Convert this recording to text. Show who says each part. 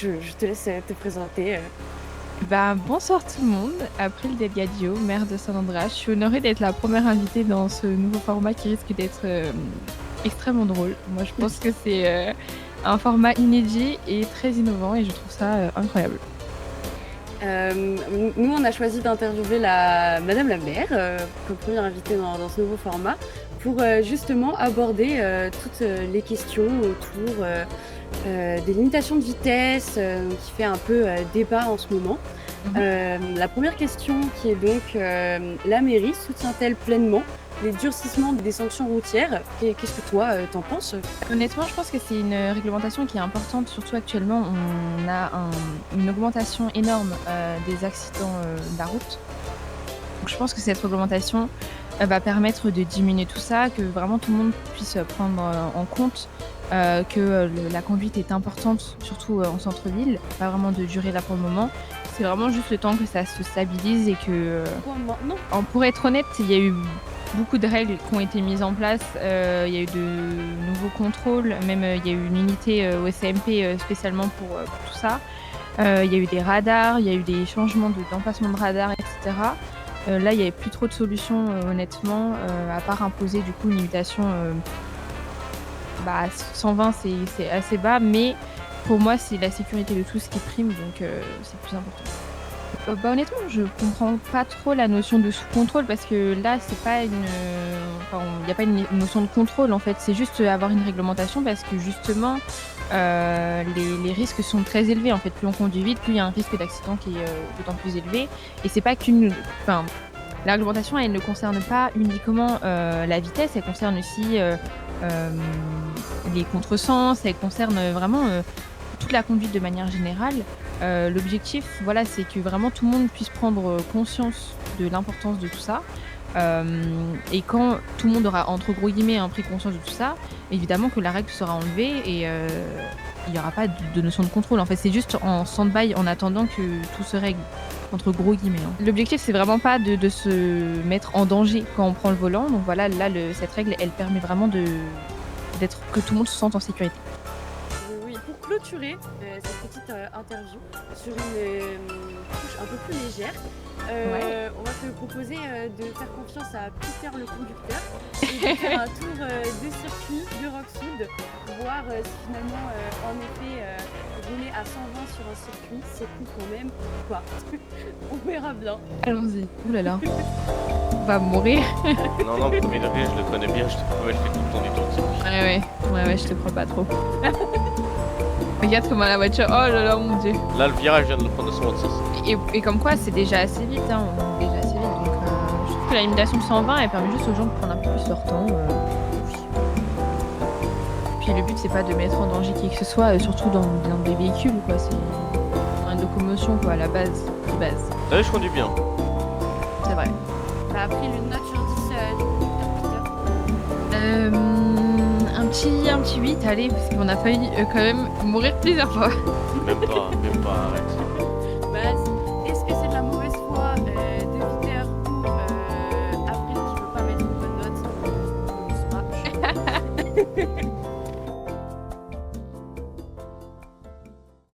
Speaker 1: je te laisse te présenter.
Speaker 2: Bah, bonsoir tout le monde, April Delgadio, maire de San Andreas. Je suis honorée d'être la première invitée dans ce nouveau format qui risque d'être extrêmement drôle. Moi, je pense que c'est un format inédit et très innovant et je trouve ça incroyable.
Speaker 1: Nous, on a choisi d'interviewer Madame la maire comme première invitée dans ce nouveau format pour justement aborder toutes les questions autour des limitations de vitesse qui fait un peu débat en ce moment. La première question qui est donc la mairie soutient-elle pleinement les durcissements des sanctions routières? Qu'est-ce que toi t'en penses?
Speaker 2: Honnêtement, je pense que c'est une réglementation qui est importante, surtout actuellement. On a une augmentation énorme des accidents de la route. Donc, je pense que cette réglementation va permettre de diminuer tout ça, que vraiment tout le monde puisse prendre en compte que la conduite est importante, surtout en centre-ville, pas vraiment de durer là pour le moment. C'est vraiment juste le temps que ça se stabilise et que,
Speaker 1: Quoi maintenant?
Speaker 2: pour être honnête, il y a eu beaucoup de règles qui ont été mises en place. Il y a eu de nouveaux contrôles, même il y a eu une unité au SCMP spécialement pour tout ça. Il y a eu des radars, il y a eu des changements d'emplacement de radars, etc. Là, il n'y avait plus trop de solutions, honnêtement, à part imposer du coup une limitation 120, c'est assez bas, mais pour moi, c'est la sécurité de tous qui prime, donc c'est plus important. Honnêtement, je comprends pas trop la notion de sous-contrôle parce que là, c'est pas il n'y a pas une notion de contrôle en fait, c'est juste avoir une réglementation parce que justement, les risques sont très élevés en fait. Plus on conduit vite, plus il y a un risque d'accident qui est d'autant plus élevé. Et c'est pas la réglementation, elle ne concerne pas uniquement la vitesse, elle concerne aussi les contresens, elle concerne vraiment toute la conduite de manière générale. L'objectif, voilà, c'est que vraiment tout le monde puisse prendre conscience de l'importance de tout ça. Et quand tout le monde aura, entre gros guillemets, pris conscience de tout ça, évidemment que la règle sera enlevée et il n'y aura pas de notion de contrôle. En fait, c'est juste en stand-by en attendant que tout se règle, entre gros guillemets. L'objectif, c'est vraiment pas de se mettre en danger quand on prend le volant. Donc voilà, là, cette règle, elle permet vraiment que tout le monde se sente en sécurité.
Speaker 1: Oui, pour clôturer cette petite interview sur une touche un peu plus légère, on va te proposer de faire confiance à Peter le conducteur et de faire un tour de circuit de Roxwood, voir si finalement, en effet, rouler à 120 sur un circuit, c'est cool quand même ou pas. On verra bien.
Speaker 2: Allons-y. Ouh là là. On va mourir.
Speaker 3: Non, non, premier degré, je le connais bien, je te promets, je fais tout le temps des tours de circuit.
Speaker 2: Ouais, je te crois pas trop. Regarde comment la voiture. Oh là là, mon dieu.
Speaker 3: Là, le virage, je viens de le prendre à 126.
Speaker 2: Et comme quoi, c'est déjà assez vite. On est déjà assez vite. Donc, je trouve que la limitation de 120, elle permet juste aux gens de prendre un peu plus leur temps. Puis le but, c'est pas de mettre en danger qui que ce soit, surtout dans des véhicules, quoi. C'est dans une locomotion, quoi, à la base. De base.
Speaker 3: T'as vu, je conduis bien.
Speaker 2: C'est vrai.
Speaker 1: T'as appris une note sur 10 du conducteur, Peter?
Speaker 2: Un petit 8, allez, parce qu'on a failli quand même mourir plusieurs fois.
Speaker 3: Même pas, arrête.